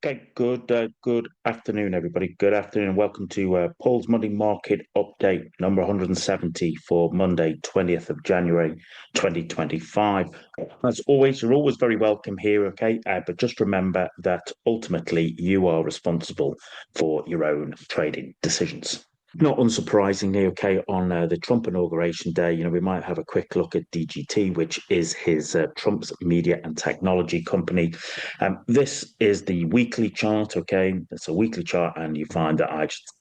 Okay, good afternoon, everybody. Good afternoon, and welcome to Paul's Monday Market Update number 170 for Monday, 20th of January, 2025. As always, you're always very welcome here, okay? But just remember that ultimately you are responsible for your own trading decisions. Not unsurprisingly, okay, on the Trump inauguration day, we might have a quick look at DGT, which is his Trump's media and technology company. This is the weekly chart, okay? It's a weekly chart, and you find that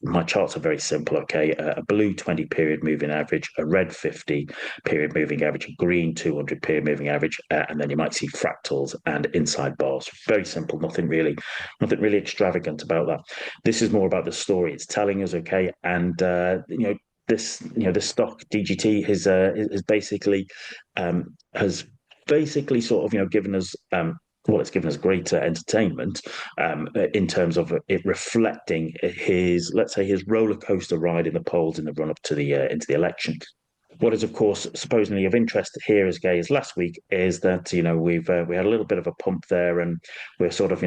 my charts are very simple, okay? A blue 20 period moving average, a red 50 period moving average, a green 200 period moving average, and then you might see fractals and inside bars. Very simple, nothing really extravagant about that. This is more about the story it's telling us, okay? And this stock DGT has basically sort of given us it's given us greater entertainment in terms of it reflecting his, let's say, his roller coaster ride in the polls in the run up to the into the election. What is, of course, supposedly of interest here as gay as last week is that we had a little bit of a pump there, and we're sort of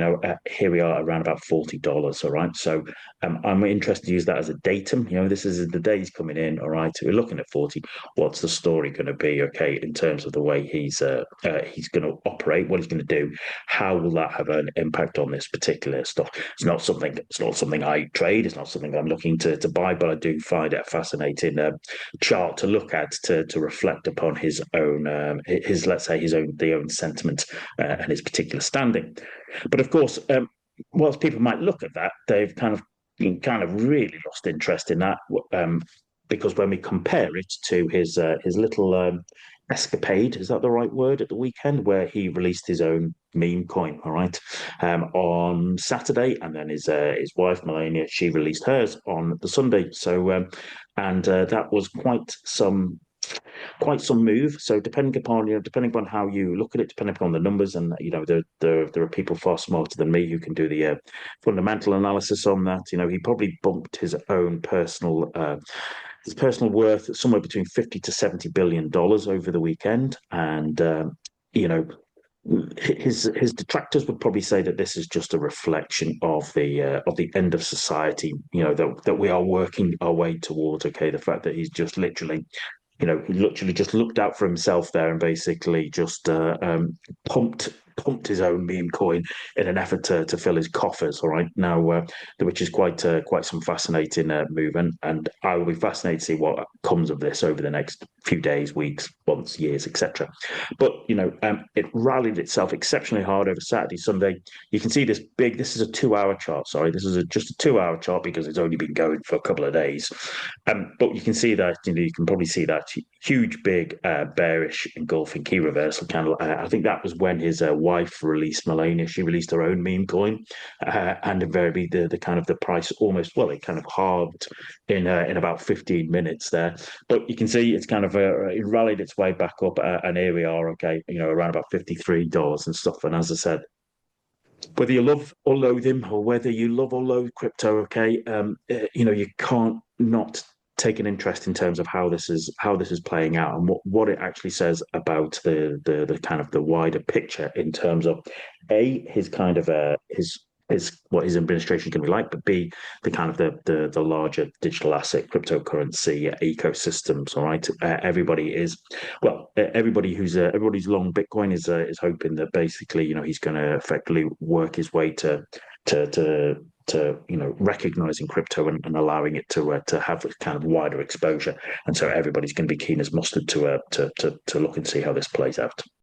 here we are around about $40. All right, so I'm interested to use that as a datum. This is the days coming in. All right, we're looking at 40. What's the story going to be? Okay, in terms of the way he's going to operate, what he's going to do, how will that have an impact on this particular stock? It's not something I trade. It's not something I'm looking to buy, but I do find it a fascinating chart to look at to reflect upon his own his let's say his own sentiment and his particular standing. But of course, whilst people might look at that, they've kind of really lost interest in that because when we compare it to his little escapade, is that the right word, at the weekend, where he released his own meme coin, all right, on Saturday, and then his wife Melania, she released hers on the Sunday. So and that was quite some move. So depending upon how you look at it, depending upon the numbers, and there are people far smarter than me who can do the fundamental analysis on that. He probably bumped his personal worth somewhere between 50 to $70 billion over the weekend, and you know his detractors would probably say that this is just a reflection of the end of society, that we are working our way towards. Okay, the fact that he's just literally he literally just looked out for himself there and basically just pumped his own meme coin in an effort to fill his coffers. All right, now which is quite some fascinating move, and I will be fascinated to see what comes of this over the next few days, weeks, months, years, etc. But it rallied itself exceptionally hard over Saturday, Sunday. You can see this big. This is a 2 hour chart. Sorry, this is just a 2 hour chart because it's only been going for a couple of days. But you can see that you can probably see that huge, big bearish engulfing key reversal candle. I think that was when his wife released Melania. She released her own meme coin, and invariably the kind of the price almost, well, it kind of halved in about 15 minutes there. But you can see it's kind of it rallied its way back up, and here we are. Okay, around about $53 and stuff. And as I said, whether you love or loathe him, or whether you love or loathe crypto, okay, you can't not take an interest in terms of how this is playing out, and what it actually says about the kind of the wider picture in terms of his kind of his what his administration is going to be like, but B, the kind of the larger digital asset cryptocurrency ecosystems. All right, everybody's long Bitcoin is hoping that basically he's going to effectively work his way to recognizing crypto, and allowing it to have a kind of wider exposure, and so everybody's going to be keen as mustard to look and see how this plays out.